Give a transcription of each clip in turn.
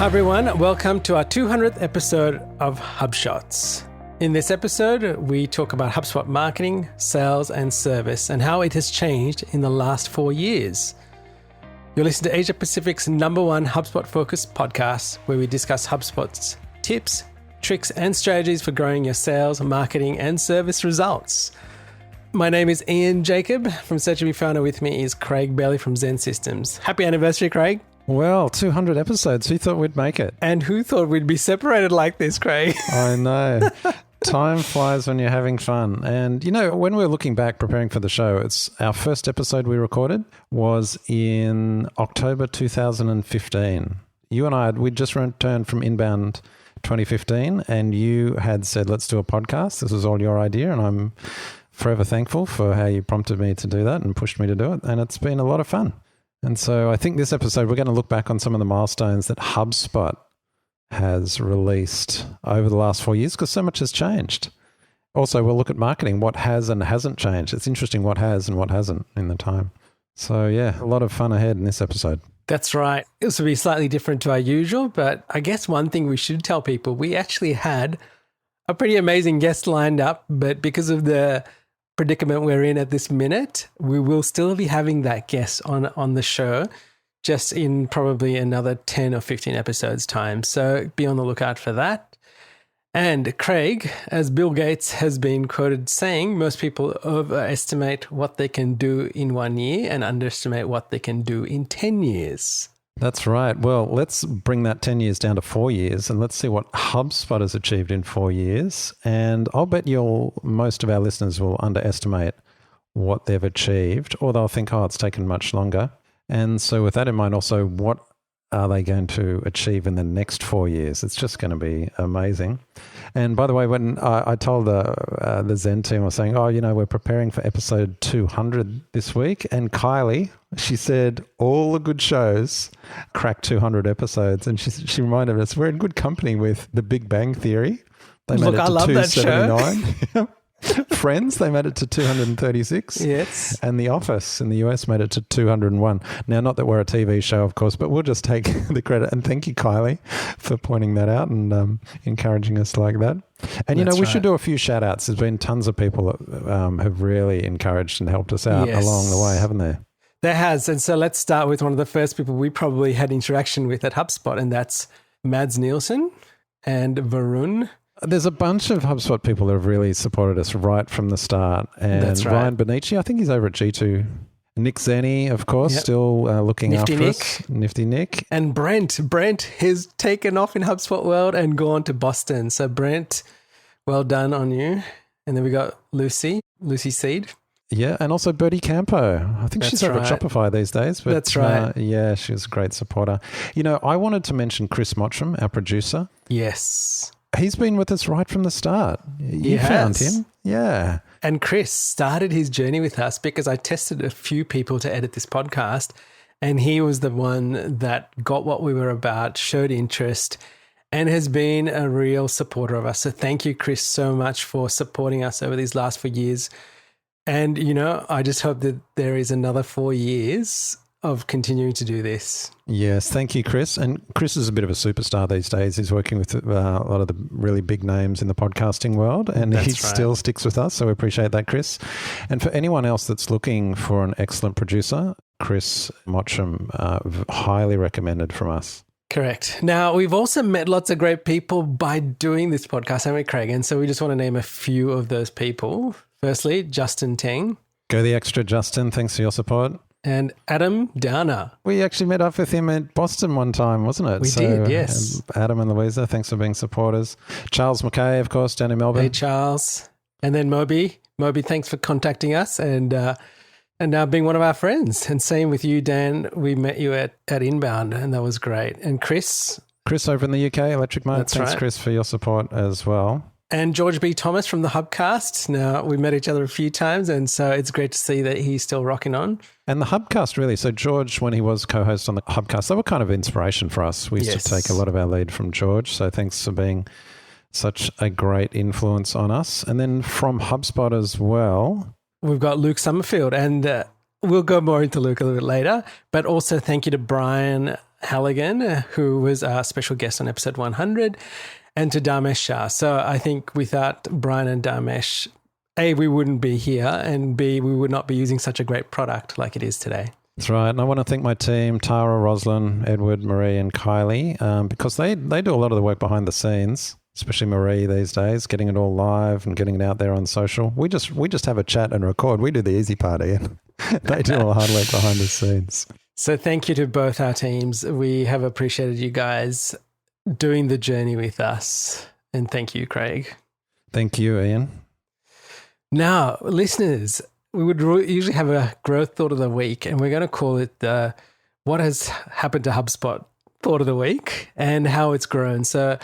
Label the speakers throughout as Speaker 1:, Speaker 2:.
Speaker 1: Hi everyone, welcome to our 200th episode of HubShots. In this episode, we talk about HubSpot marketing, sales, and service, and how it has changed in the last 4 years. You'll listen to Asia Pacific's #1 HubSpot-focused podcast, where we discuss HubSpot's tips, tricks, and strategies for growing your sales, marketing, and service results. My name is Ian Jacob from Search and Be Founder. With me is Craig Bailey from Zen Systems. Happy anniversary, Craig.
Speaker 2: Well, 200 episodes. Who thought we'd make it?
Speaker 1: And who thought we'd be separated like this, Craig?
Speaker 2: I know. Time flies when you're having fun. And, you know, when we were looking back preparing for the show, it's our first episode we recorded was in October 2015. You and we'd just returned from Inbound 2015, and you had said, let's do a podcast. This was all your idea, and I'm forever thankful for how you prompted me to do that and pushed me to do it. And it's been a lot of fun. And so I think this episode, we're going to look back on some of the milestones that HubSpot has released over the last 4 years, because so much has changed. Also, we'll look at marketing, what has and hasn't changed. It's interesting what has and what hasn't in the time. So yeah, a lot of fun ahead in this episode.
Speaker 1: That's right. This will be slightly different to our usual, but I guess one thing we should tell people, we actually had a pretty amazing guest lined up, but because of the predicament we're in at this minute, we will still be having that guest on the show just in probably another 10 or 15 episodes time. So be on the lookout for that. And Craig, as Bill Gates has been quoted saying, most people overestimate what they can do in 1 year and underestimate what they can do in 10 years.
Speaker 2: That's right. Well, let's bring that 10 years down to 4 years, and let's see what HubSpot has achieved in 4 years. And I'll bet most of our listeners will underestimate what they've achieved, or they'll think, oh, it's taken much longer. And so with that in mind, also, what are they going to achieve in the next 4 years? It's just going to be amazing. And by the way, when I told the Zen team, I was saying, we're preparing for episode 200 this week. And Kylie, she said, all the good shows crack 200 episodes. And she reminded us, we're in good company with The Big Bang Theory. They made it to
Speaker 1: I love
Speaker 2: 279.
Speaker 1: That show.
Speaker 2: Friends, they made it to 236.
Speaker 1: Yes.
Speaker 2: And The Office in the US made it to 201. Now, not that we're a TV show, of course, but we'll just take the credit. And thank you, Kylie, for pointing that out and encouraging us like that. And, we should do a few shout outs. There's been tons of people that have really encouraged and helped us out along the way, haven't there?
Speaker 1: There has. And so let's start with one of the first people we probably had interaction with at HubSpot, and that's Mads Nielsen and Varun.
Speaker 2: There's a bunch of HubSpot people that have really supported us right from the start. And
Speaker 1: that's right.
Speaker 2: Ryan Benici, I think he's over at G2. Nick Zenny, of course, still looking
Speaker 1: Nifty
Speaker 2: after
Speaker 1: Nick.
Speaker 2: us. Nifty Nick.
Speaker 1: And Brent has taken off in HubSpot world and gone to Boston. So Brent, well done on you. And then we got Lucy Seed.
Speaker 2: Yeah, and also Bertie Campo. I think she's over at Shopify these days. But,
Speaker 1: that's right.
Speaker 2: Yeah, she was a great supporter. I wanted to mention Chris Mottram, our producer.
Speaker 1: Yes.
Speaker 2: He's been with us right from the start. You found him. Yeah.
Speaker 1: And Chris started his journey with us because I tested a few people to edit this podcast, and he was the one that got what we were about, showed interest, and has been a real supporter of us. So thank you, Chris, so much for supporting us over these last 4 years. And, I just hope that there is another 4 years of continuing to do this.
Speaker 2: Yes, thank you, Chris. And Chris is a bit of a superstar these days. He's working with a lot of the really big names in the podcasting world, and still sticks with us, so we appreciate that, Chris. And for anyone else that's looking for an excellent producer, Chris Mottram, highly recommended from us.
Speaker 1: Correct. Now, we've also met lots of great people by doing this podcast, haven't we, Craig? And so we just want to name a few of those people. Firstly, Justin Teng.
Speaker 2: Go the extra, Justin. Thanks for your support.
Speaker 1: And Adam Downer.
Speaker 2: We actually met up with him at Boston one time, wasn't it?
Speaker 1: We did, yes.
Speaker 2: Adam and Louisa, thanks for being supporters. Charles McKay, of course, down in Melbourne.
Speaker 1: Hey, Charles. And then Moby. Moby, thanks for contacting us and now being one of our friends. And same with you, Dan. We met you at Inbound, and that was great. And Chris.
Speaker 2: Chris over in the UK, Electric Mode.
Speaker 1: That's
Speaker 2: thanks,
Speaker 1: right.
Speaker 2: Chris, for your support as well.
Speaker 1: And George B. Thomas from the Hubcast. Now, we met each other a few times, and so it's great to see that he's still rocking on.
Speaker 2: And the Hubcast, really. So George, when he was co-host on the Hubcast, they were kind of inspiration for us. We used to take a lot of our lead from George. So thanks for being such a great influence on us. And then from HubSpot as well,
Speaker 1: we've got Luke Summerfield, and we'll go more into Luke a little bit later. But also thank you to Brian Halligan, who was our special guest on episode 100, and to Dharmesh Shah. So I think without Brian and Dharmesh, A, we wouldn't be here, and B, we would not be using such a great product like it is today.
Speaker 2: That's right. And I want to thank my team, Tara, Roslyn, Edward, Marie and Kylie, because they do a lot of the work behind the scenes, especially Marie these days, getting it all live and getting it out there on social. We just have a chat and record. We do the easy part, Ian. They do all the hard work behind the scenes.
Speaker 1: So thank you to both our teams. We have appreciated you guys doing the journey with us. And thank you, Craig.
Speaker 2: Thank you, Ian.
Speaker 1: Now, listeners, we would usually have a growth thought of the week, and we're going to call it the what has happened to HubSpot thought of the week and how it's grown. So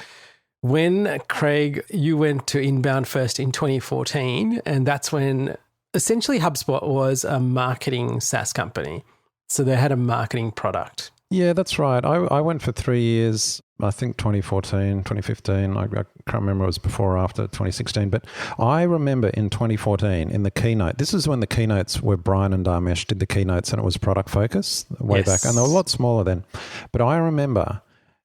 Speaker 1: when, Craig, you went to Inbound First in 2014, and that's when essentially HubSpot was a marketing SaaS company. So they had a marketing product.
Speaker 2: Yeah, that's right. I went for 3 years, I think 2014, 2015. I can't remember it was before or after 2016. But I remember in 2014, in the keynote, this is when the keynotes were Brian and Dharmesh did the keynotes and it was product focus way back. And they were a lot smaller then. But I remember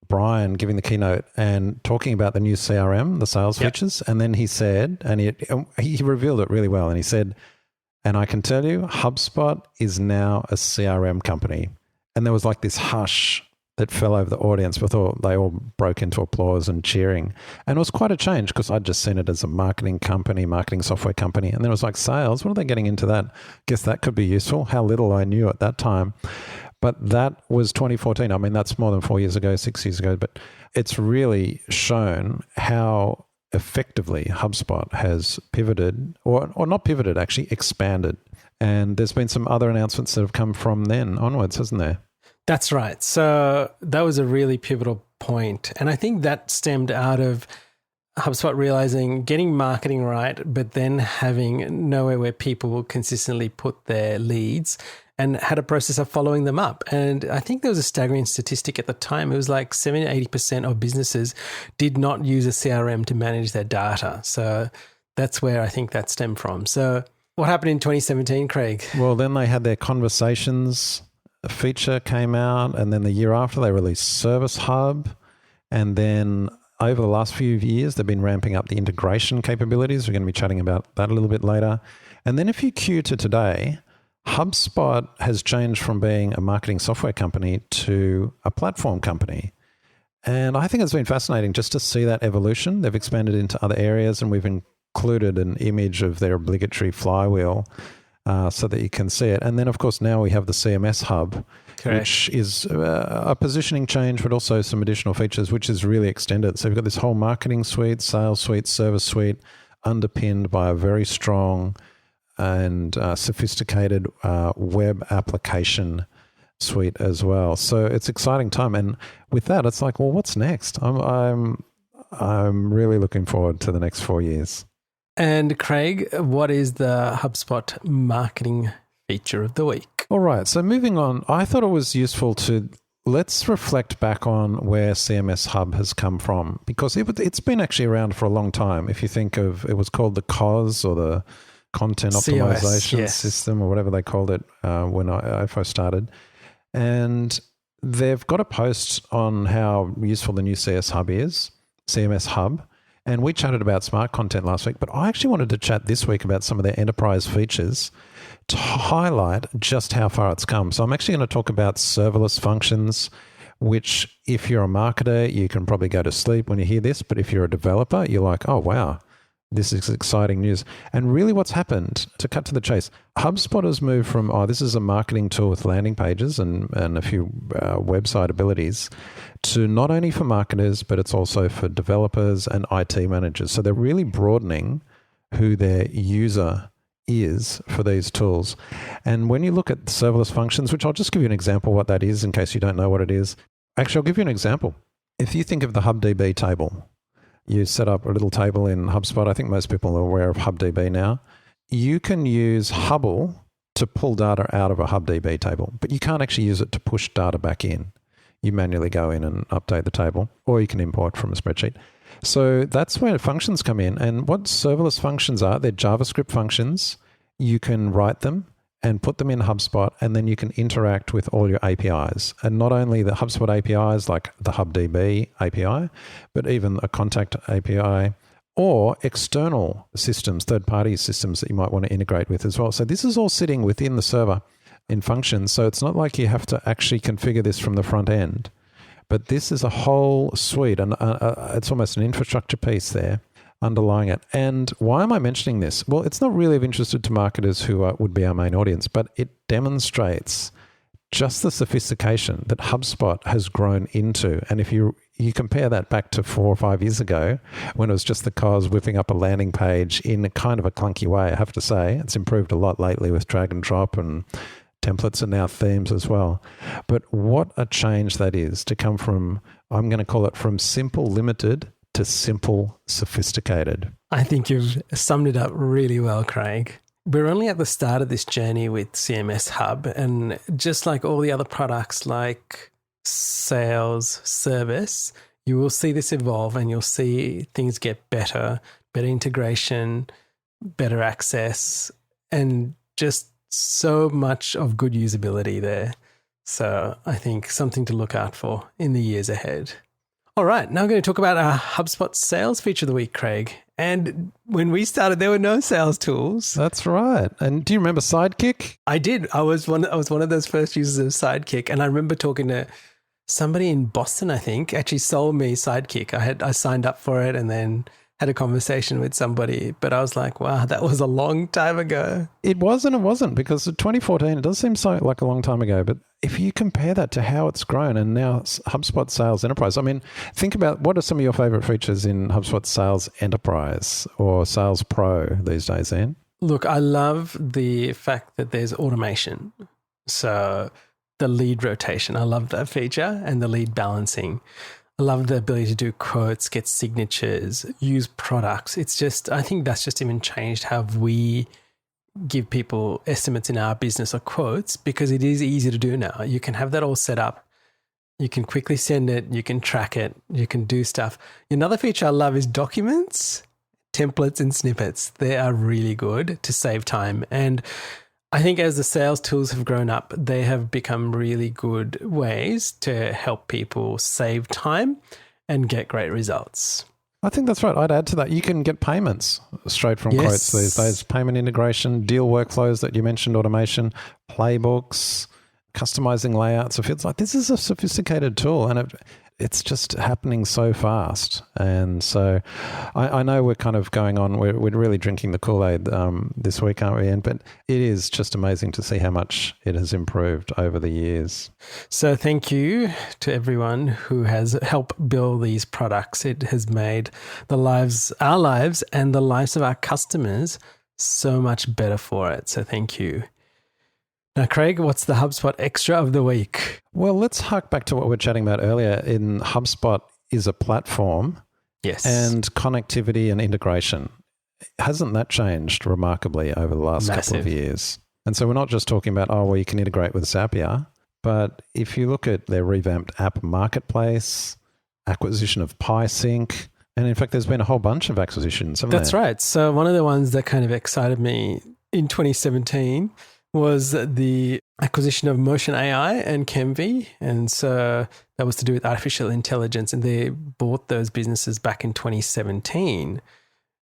Speaker 2: Brian giving the keynote and talking about the new CRM, the sales features. And then he said, and he revealed it really well. And he said, and I can tell you, HubSpot is now a CRM company. And there was like this hush that fell over the audience. We thought they all broke into applause and cheering. And it was quite a change because I'd just seen it as a marketing company, marketing software company. And then it was like sales. What are they getting into that? Guess that could be useful. How little I knew at that time. But that was 2014. I mean, that's more than 4 years ago, 6 years ago. But it's really shown how effectively HubSpot has pivoted, or not pivoted, actually expanded. And there's been some other announcements that have come from then onwards, hasn't there?
Speaker 1: That's right. So that was a really pivotal point. And I think that stemmed out of HubSpot realizing getting marketing right, but then having nowhere where people will consistently put their leads and had a process of following them up. And I think there was a staggering statistic at the time. It was like 70-80% of businesses did not use a CRM to manage their data. So that's where I think that stemmed from. So what happened in 2017, Craig?
Speaker 2: Well, then they had their conversations feature came out, and then the year after they released Service Hub. And then over the last few years, they've been ramping up the integration capabilities. We're going to be chatting about that a little bit later. And then if you cue to today, HubSpot has changed from being a marketing software company to a platform company. And I think it's been fascinating just to see that evolution. They've expanded into other areas, and we've included an image of their obligatory flywheel so that you can see it. And then, of course, now we have the CMS Hub,
Speaker 1: Correct.
Speaker 2: which is a positioning change, but also some additional features, which is really extended. So we've got this whole marketing suite, sales suite, service suite, underpinned by a very strong and sophisticated web application suite as well. So it's exciting time. And with that, it's like, well, what's next? I'm really looking forward to the next 4 years.
Speaker 1: And Craig, what is the HubSpot marketing feature of the week?
Speaker 2: All right. So moving on, I thought it was useful to let's reflect back on where CMS Hub has come from, because it's been actually around for a long time. If you think of, it was called the COS, or the Content Optimization System, or whatever they called it when I first started. And they've got a post on how useful the new CMS Hub. And we chatted about smart content last week, but I actually wanted to chat this week about some of their enterprise features to highlight just how far it's come. So I'm actually going to talk about serverless functions, which if you're a marketer, you can probably go to sleep when you hear this. But if you're a developer, you're like, oh, wow, this is exciting news. And really what's happened, to cut to the chase, HubSpot has moved from, this is a marketing tool with landing pages and a few website abilities, to not only for marketers, but it's also for developers and IT managers. So they're really broadening who their user is for these tools. And when you look at serverless functions, which I'll just give you an example what that is in case you don't know what it is. Actually, I'll give you an example. If you think of the HubDB table, you set up a little table in HubSpot. I think most people are aware of HubDB now. You can use Hubble to pull data out of a HubDB table, but you can't actually use it to push data back in. You manually go in and update the table, or you can import from a spreadsheet. So that's where functions come in. And what serverless functions are, they're JavaScript functions. You can write them and put them in HubSpot, and then you can interact with all your APIs. And not only the HubSpot APIs like the HubDB API, but even a contact API or external systems, third-party systems that you might want to integrate with as well. So this is all sitting within the server in Functions. So it's not like you have to actually configure this from the front end. But this is a whole suite, and it's almost an infrastructure piece there underlying it. And why am I mentioning this? Well, it's not really of interest to marketers who would be our main audience, but it demonstrates just the sophistication that HubSpot has grown into. And if you compare that back to 4 or 5 years ago, when it was just the cause whipping up a landing page in a kind of a clunky way, I have to say, it's improved a lot lately with drag and drop and templates and now themes as well. But what a change that is to come from, I'm going to call it from simple limited to simple sophisticated.
Speaker 1: I think you've summed it up really well, Craig. We're only at the start of this journey with CMS Hub, and just like all the other products like sales, service, you will see this evolve and you'll see things get better integration, better access, and just so much of good usability there. So I think something to look out for in the years ahead. All right, now I'm going to talk about our HubSpot sales feature of the week, Craig. And when we started, there were no sales tools.
Speaker 2: That's right. And do you remember Sidekick?
Speaker 1: I did. I was one of those first users of Sidekick, and I remember talking to somebody in Boston, I think, actually sold me Sidekick. I signed up for it and then had a conversation with somebody, but I was like, wow, that was a long time ago.
Speaker 2: It was and it wasn't, because 2014, it does seem so like a long time ago, but if you compare that to how it's grown and now HubSpot Sales Enterprise, I mean, think about what are some of your favorite features in HubSpot Sales Enterprise or Sales Pro these days, Ian?
Speaker 1: Look, I love the fact that there's automation. So the lead rotation, I love that feature, and the lead balancing. I love the ability to do quotes, get signatures, use products. It's just, I think that's just even changed how we give people estimates in our business or quotes, because it is easy to do now. You can have that all set up. You can quickly send it. You can track it. You can do stuff. Another feature I love is documents, templates, and snippets. They are really good to save time. And I think as the sales tools have grown up, they have become really good ways to help people save time and get great results.
Speaker 2: I think that's right. I'd add to that, you can get payments straight from quotes these days. Payment integration, deal workflows that you mentioned, automation, playbooks, customizing layouts. It feels like this is a sophisticated tool, and it's just happening so fast. And so I know we're kind of going on, we're really drinking the Kool-Aid this week, aren't we, Ian? But it is just amazing to see how much it has improved over the years.
Speaker 1: So thank you to everyone who has helped build these products. It has made our lives and the lives of our customers so much better for it. So thank you. Now, Craig, what's the HubSpot Extra of the week?
Speaker 2: Well, let's hark back to what we were chatting about earlier. In HubSpot is a platform.
Speaker 1: Yes.
Speaker 2: And connectivity and integration. Hasn't that changed remarkably over the last couple of years? And so we're not just talking about, you can integrate with Zapier, but if you look at their revamped app marketplace, acquisition of PieSync, and in fact, there's been a whole bunch of acquisitions, haven't there?
Speaker 1: That's right. So one of the ones that kind of excited me in 2017 was the acquisition of Motion AI and Chemv. And so that was to do with artificial intelligence. And they bought those businesses back in 2017.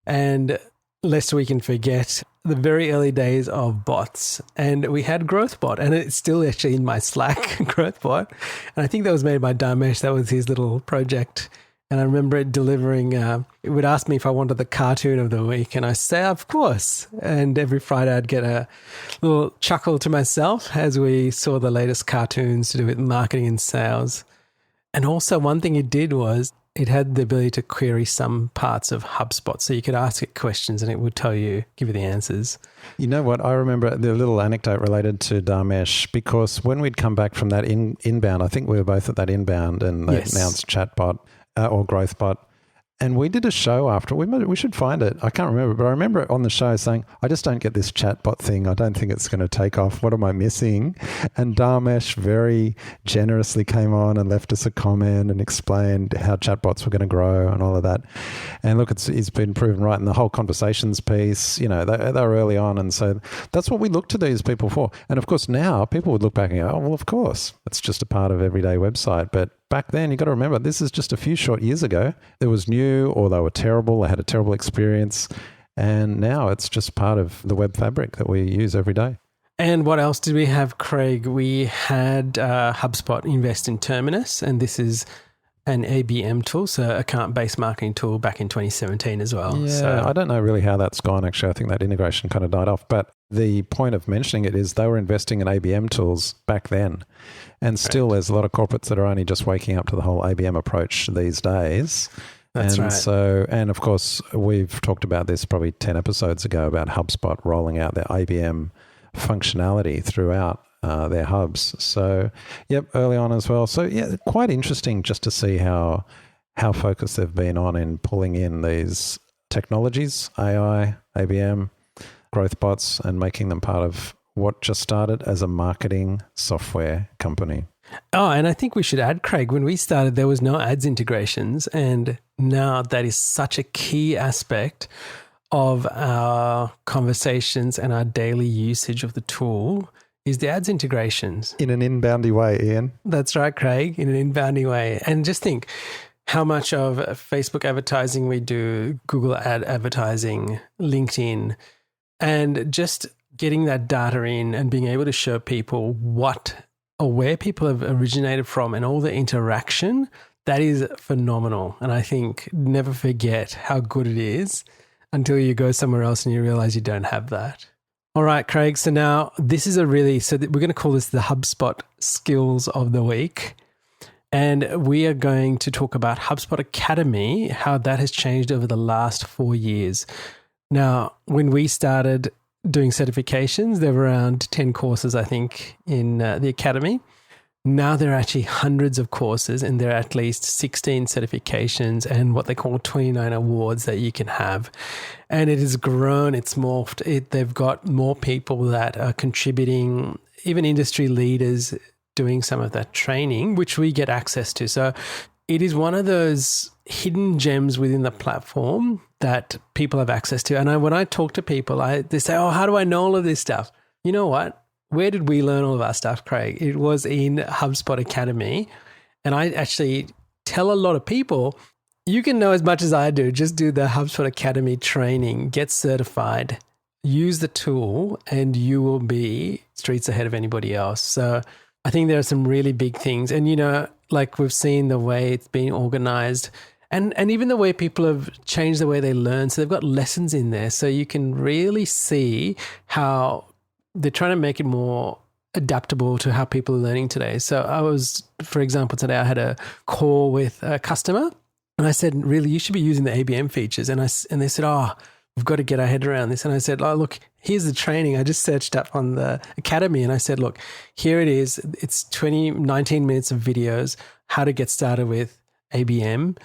Speaker 1: And lest we can forget the very early days of bots. And we had GrowthBot, and it's still actually in my Slack, GrowthBot. And I think that was made by Dharmesh. That was his little project. And I remember it delivering, it would ask me if I wanted the cartoon of the week. And I say, of course. And every Friday I'd get a little chuckle to myself as we saw the latest cartoons to do with marketing and sales. And also one thing it did was it had the ability to query some parts of HubSpot. So you could ask it questions and it would give you the answers.
Speaker 2: You know what? I remember the little anecdote related to Dharmesh, because when we'd come back from that inbound, I think we were both at that inbound, and they announced Chatbot or GrowthBot. And we did a show after. We should find it. I can't remember, but I remember on the show saying, I just don't get this chatbot thing. I don't think it's going to take off. What am I missing? And Dharmesh very generously came on and left us a comment and explained how chatbots were going to grow and all of that. And look, it's been proven right. And the whole conversations piece, they were early on. And so that's what we look to these people for. And of course, now people would look back and go, oh, well, of course, it's just a part of everyday website. But back then, you got to remember, this is just a few short years ago. It was new, or they were terrible. They had a terrible experience. And now it's just part of the web fabric that we use every day.
Speaker 1: And what else did we have, Craig? We had HubSpot invest in Terminus, and this is an ABM tool, so account-based marketing tool back in 2017 as well.
Speaker 2: Yeah,
Speaker 1: so
Speaker 2: I don't know really how that's gone, actually. I think that integration kind of died off. But the point of mentioning it is they were investing in ABM tools back then. And still there's a lot of corporates that are only just waking up to the whole ABM approach these days.
Speaker 1: That's
Speaker 2: and
Speaker 1: right.
Speaker 2: So, and of course, we've talked about this probably 10 episodes ago about HubSpot rolling out their ABM functionality throughout their hubs. So, yep, early on as well. So, yeah, quite interesting just to see how focused they've been on in pulling in these technologies, AI, ABM, growth bots, and making them part of what just started as a marketing software company.
Speaker 1: Oh, and I think we should add, Craig, when we started, there was no ads integrations. And now that is such a key aspect of our conversations and our daily usage of the tool is the ads integrations.
Speaker 2: In an inboundy way, Ian.
Speaker 1: That's right, Craig, in an inboundy way. And just think how much of Facebook advertising we do, Google ad advertising, LinkedIn, and just getting that data in and being able to show people what or where people have originated from and all the interaction, that is phenomenal. And I think never forget how good it is until you go somewhere else and you realize you don't have that. All right, Craig. So now this is we're going to call this the HubSpot Skills of the Week. And we are going to talk about HubSpot Academy, how that has changed over the last 4 years. Now, when we started doing certifications, there were around 10 courses, I think, in the Academy. Now there are actually hundreds of courses, and there are at least 16 certifications and what they call 29 awards that you can have. And it has grown, it's morphed. They've got more people that are contributing, even industry leaders doing some of that training, which we get access to. So it is one of those hidden gems within the platform that people have access to. And when I talk to people, they say, oh, how do I know all of this stuff? You know what? Where did we learn all of our stuff, Craig? It was in HubSpot Academy. And I actually tell a lot of people, you can know as much as I do. Just do the HubSpot Academy training, get certified, use the tool, and you will be streets ahead of anybody else. So I think there are some really big things. And, like we've seen the way it's been organized and even the way people have changed the way they learn. So they've got lessons in there. So you can really see how they're trying to make it more adaptable to how people are learning today. So for example, today I had a call with a customer and I said, really, you should be using the ABM features. And they said, oh, we've got to get our head around this. And I said, oh, look, here's the training. I just searched up on the Academy and I said, look, here it is. It's 19 minutes of videos, how to get started with ABM.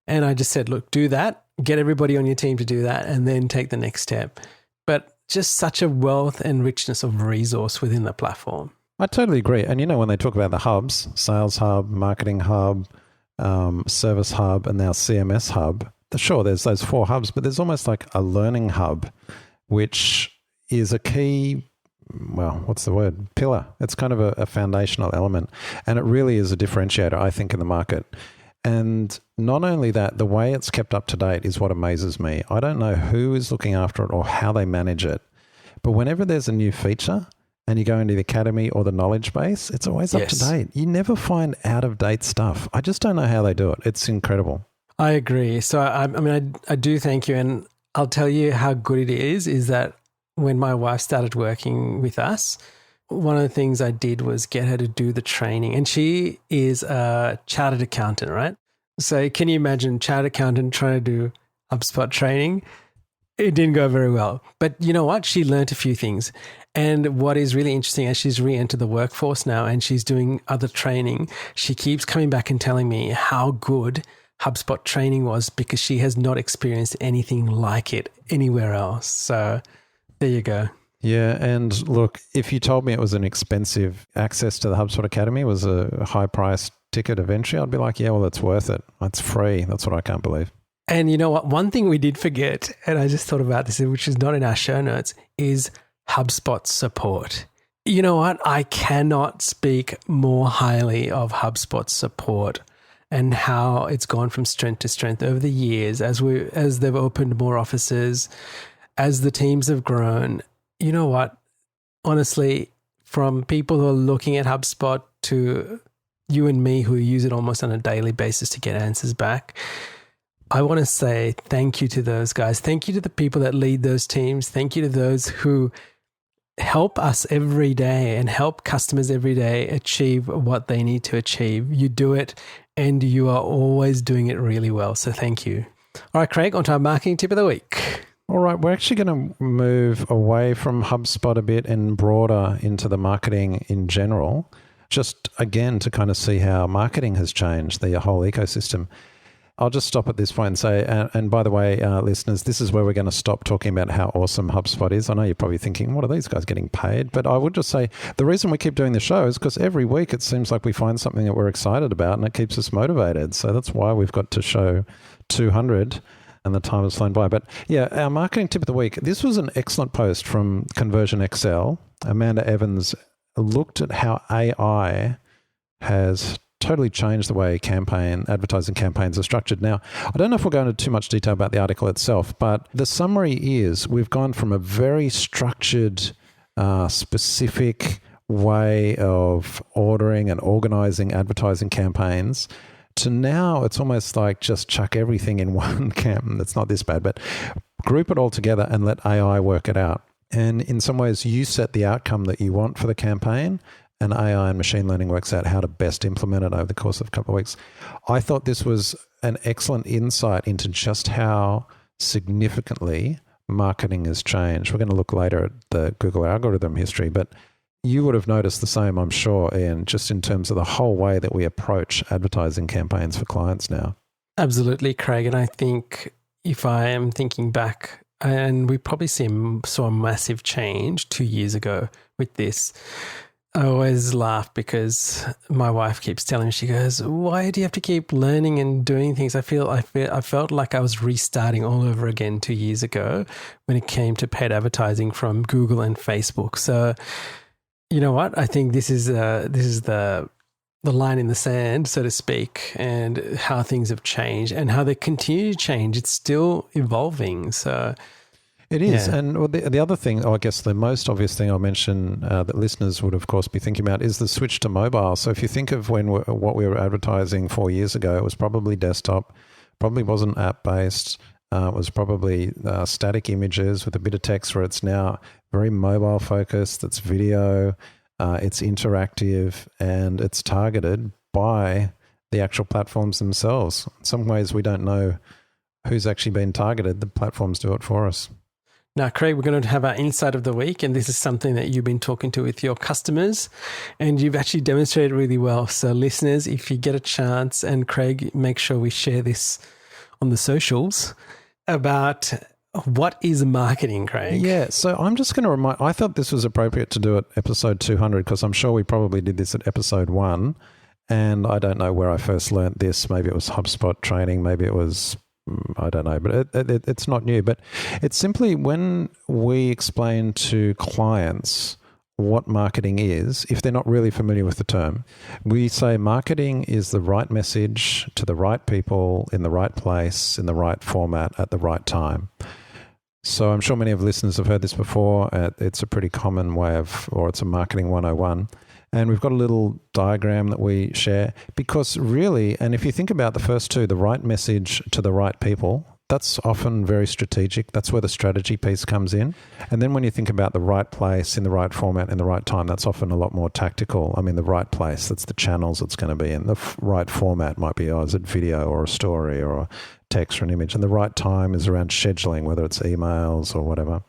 Speaker 1: And I just said, look, do that, get everybody on your team to do that, and then take the next step. But just such a wealth and richness of resource within the platform.
Speaker 2: I totally agree. And when they talk about the hubs, Sales Hub, Marketing Hub, Service Hub, and now CMS Hub, sure, there's those 4 hubs, but there's almost like a learning hub, which is a key, what's the word? Pillar. It's kind of a foundational element. And it really is a differentiator, I think, in the market. And not only that, the way it's kept up to date is what amazes me. I don't know who is looking after it or how they manage it. But whenever there's a new feature and you go into the Academy or the knowledge base, it's always up to date. You never find out-of-date stuff. I just don't know how they do it. It's incredible.
Speaker 1: I agree. So, I do thank you. And I'll tell you how good it is that when my wife started working with us, one of the things I did was get her to do the training. And she is a chartered accountant, right? So can you imagine chartered accountant trying to do HubSpot training? It didn't go very well. But you know what? She learned a few things. And what is really interesting, as she's re-entered the workforce now and she's doing other training, she keeps coming back and telling me how good HubSpot training was, because she has not experienced anything like it anywhere else. So there you go.
Speaker 2: Yeah, and look, if you told me it was an expensive access to the HubSpot Academy, was a high-priced ticket of entry, I'd be like, yeah, well, it's worth it. It's free. That's what I can't believe.
Speaker 1: And you know what? One thing we did forget, and I just thought about this, which is not in our show notes, is HubSpot support. You know what? I cannot speak more highly of HubSpot support and how it's gone from strength to strength over the years as they've opened more offices, as the teams have grown. You know what? Honestly, from people who are looking at HubSpot to you and me who use it almost on a daily basis to get answers back, I want to say thank you to those guys. Thank you to the people that lead those teams. Thank you to those who help us every day and help customers every day achieve what they need to achieve. You do it and you are always doing it really well. So thank you. All right, Craig, on to our marketing tip of the week.
Speaker 2: All right, we're actually going to move away from HubSpot a bit and broader into the marketing in general, just again to kind of see how marketing has changed, the whole ecosystem. I'll just stop at this point and say, and by the way, listeners, this is where we're going to stop talking about how awesome HubSpot is. I know you're probably thinking, what are these guys getting paid? But I would just say the reason we keep doing the show is because every week it seems like we find something that we're excited about and it keeps us motivated. So that's why we've got to show 200 and the time has flown by. But yeah, our marketing tip of the week, this was an excellent post from Conversion Excel. Amanda Evans looked at how AI has totally changed the way advertising campaigns are structured. Now, I don't know if we'll go into too much detail about the article itself, but the summary is we've gone from a very structured, specific way of ordering and organizing advertising campaigns to now it's almost like just chuck everything in one campaign. That's not this bad, but group it all together and let AI work it out. And in some ways, you set the outcome that you want for the campaign, and AI and machine learning works out how to best implement it over the course of a couple of weeks. I thought this was an excellent insight into just how significantly marketing has changed. We're going to look later at the Google algorithm history, but you would have noticed the same, I'm sure, Ian, just in terms of the whole way that we approach advertising campaigns for clients now.
Speaker 1: Absolutely, Craig. And I think if I am thinking back, and we probably saw a massive change 2 years ago with this. I always laugh because my wife keeps telling me, she goes, why do you have to keep learning and doing things? I felt like I was restarting all over again 2 years ago when it came to paid advertising from Google and Facebook. So, you know what? I think this is the line in the sand, so to speak, and how things have changed and how they continue to change. It's still evolving. So
Speaker 2: it is.
Speaker 1: Yeah.
Speaker 2: And the other thing, I guess the most obvious thing I'll mention that listeners would, of course, be thinking about is the switch to mobile. So if you think of what we were advertising 4 years ago, it was probably desktop, probably wasn't app-based. It was probably static images with a bit of text, where it's now very mobile focused. It's video, it's interactive, and it's targeted by the actual platforms themselves. In some ways, we don't know who's actually been targeted. The platforms do it for us.
Speaker 1: Now, Craig, we're going to have our insight of the week, and this is something that you've been talking to with your customers, and you've actually demonstrated really well. So listeners, if you get a chance, and Craig, make sure we share this on the socials about what is marketing, Craig.
Speaker 2: Yeah, so I'm just going to remind, I thought this was appropriate to do at episode 200 because I'm sure we probably did this at episode 1, and I don't know where I first learned this. Maybe it was HubSpot training, maybe it was, I don't know, but it's not new. But it's simply when we explain to clients what marketing is, if they're not really familiar with the term, we say marketing is the right message to the right people in the right place, in the right format, at the right time. So I'm sure many of listeners have heard this before. It's a pretty common way of, or it's a marketing 101. And we've got a little diagram that we share because really, and if you think about the first two, the right message to the right people, that's often very strategic. That's where the strategy piece comes in. And then when you think about the right place, in the right format, in the right time, that's often a lot more tactical. I mean, the right place, that's the channels it's going to be in. The right format might be, is it video or a story or a text or an image? And the right time is around scheduling, whether it's emails or whatever.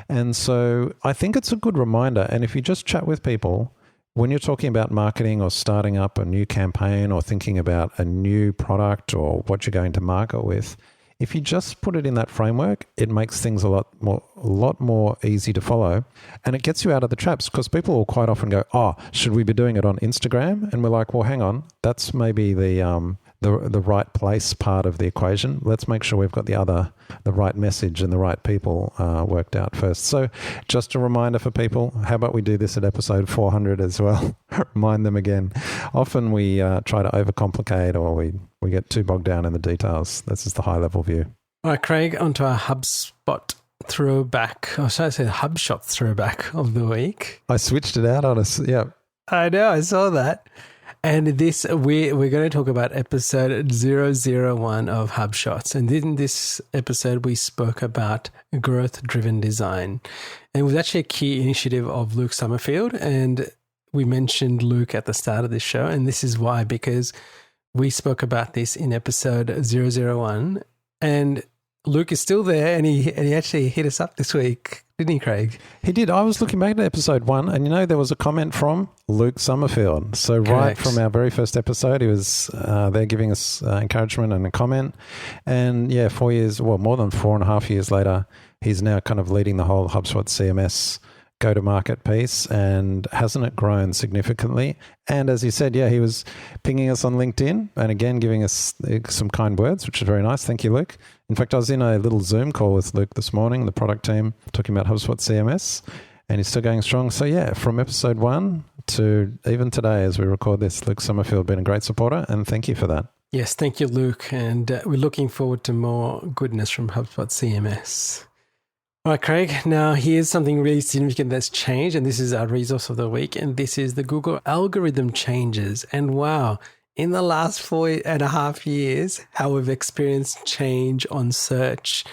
Speaker 2: And so I think it's a good reminder. And if you just chat with people, when you're talking about marketing or starting up a new campaign or thinking about a new product or what you're going to market with, if you just put it in that framework, it makes things a lot more easy to follow, and it gets you out of the traps, because people will quite often go, "Oh, should we be doing it on Instagram?" And we're like, "Well, hang on, that's maybe the right place part of the equation. Let's make sure we've got the right message and the right people worked out first." So just a reminder for people, how about we do this at episode 400 as well? Remind them again. Often we try to overcomplicate, or we get too bogged down in the details. This is the high level view.
Speaker 1: All right, Craig, onto our HubSpot throwback, or should I say HubShot throwback of the week?
Speaker 2: I switched it out on us. Yeah.
Speaker 1: I know, I saw that. And this, we're going to talk about episode 001 of HubShots. And in this episode, we spoke about growth-driven design. And it was actually a key initiative of Luke Summerfield. And we mentioned Luke at the start of this show. And this is why, because we spoke about this in episode 001. And Luke is still there, and he actually hit us up this week, didn't he, Craig?
Speaker 2: He did. I was looking back at episode 1, and there was a comment from Luke Summerfield. So
Speaker 1: Correct.
Speaker 2: Right from our very first episode, he was there giving us encouragement and a comment. And 4 years, well, more than 4.5 years later, he's now kind of leading the whole HubSpot CMS go-to-market piece, and hasn't it grown significantly? And as you said, he was pinging us on LinkedIn and again giving us some kind words, which is very nice. Thank you, Luke. In fact, I was in a little Zoom call with Luke this morning, the product team, talking about HubSpot CMS, and he's still going strong. So from episode 1 to even today as we record this, Luke Summerfield been a great supporter, and thank you for that.
Speaker 1: Yes, thank you, Luke. And we're looking forward to more goodness from HubSpot CMS. All right, Craig, now here's something really significant that's changed, and this is our resource of the week, and this is the Google algorithm changes. And wow, in the last 4.5 years, how we've experienced change on search,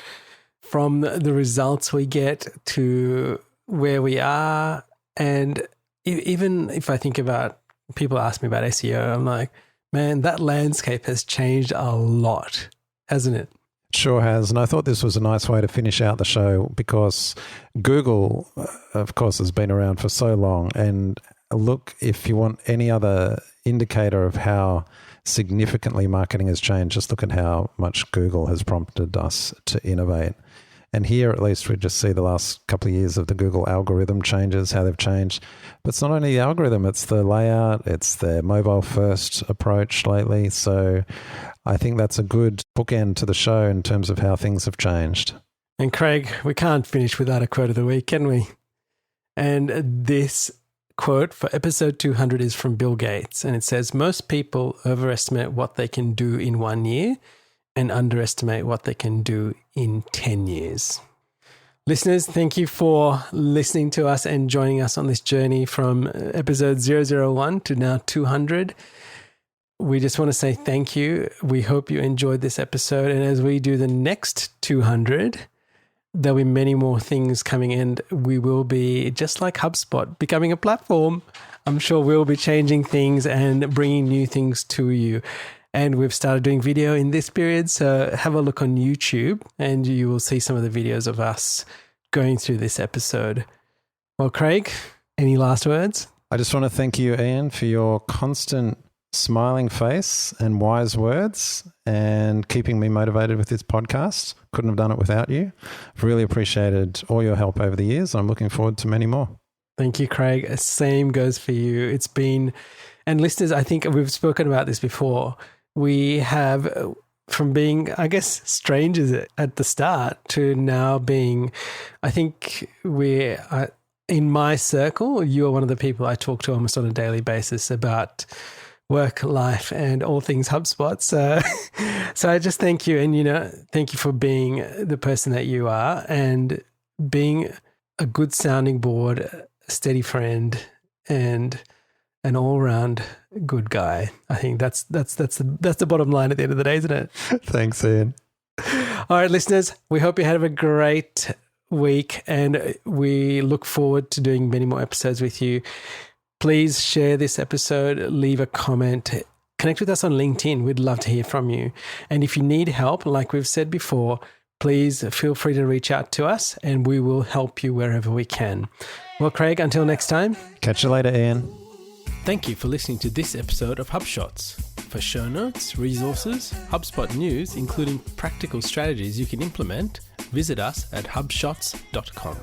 Speaker 1: from the results we get to where we are. And even if I think about, people ask me about SEO, I'm like, man, that landscape has changed a lot, hasn't it?
Speaker 2: Sure has. And I thought this was a nice way to finish out the show, because Google, of course, has been around for so long. And look, if you want any other indicator of how significantly marketing has changed, just look at how much Google has prompted us to innovate. And here, at least, we just see the last couple of years of the Google algorithm changes, how they've changed. But it's not only the algorithm, it's the layout, it's their mobile-first approach lately. So I think that's a good bookend to the show in terms of how things have changed.
Speaker 1: And Craig, we can't finish without a quote of the week, can we? And this quote for episode 200 is from Bill Gates. And it says, "Most people overestimate what they can do in 1 year and underestimate what they can do in 10 years. Listeners, thank you for listening to us and joining us on this journey from episode 001 to now 200. We just want to say thank you. We hope you enjoyed this episode. And as we do the next 200, there'll be many more things coming, and we will be, just like HubSpot, becoming a platform. I'm sure we'll be changing things and bringing new things to you. And we've started doing video in this period, so have a look on YouTube and you will see some of the videos of us going through this episode. Well, Craig, any last words?
Speaker 2: I just want to thank you, Ian, for your constant smiling face and wise words and keeping me motivated with this podcast. Couldn't have done it without you. I've really appreciated all your help over the years. I'm looking forward to many more.
Speaker 1: Thank you, Craig. Same goes for you. It's been, and listeners, I think we've spoken about this before. We have, from being, I guess, strangers at the start to now being, I think we're, in my circle, you're one of the people I talk to almost on a daily basis about work, life, and all things HubSpot. So I just thank you. And, thank you for being the person that you are and being a good sounding board, a steady friend, and an all-round good guy. I think that's the bottom line at the end of the day, isn't it?
Speaker 2: Thanks, Ian.
Speaker 1: All right, listeners, we hope you have a great week, and we look forward to doing many more episodes with you. Please share this episode, leave a comment, connect with us on LinkedIn. We'd love to hear from you. And if you need help, like we've said before, please feel free to reach out to us and we will help you wherever we can. Well, Craig, until next time.
Speaker 2: Catch you later, Ian.
Speaker 1: Thank you for listening to this episode of HubShots. For show notes, resources, HubSpot news, including practical strategies you can implement, visit us at hubshots.com.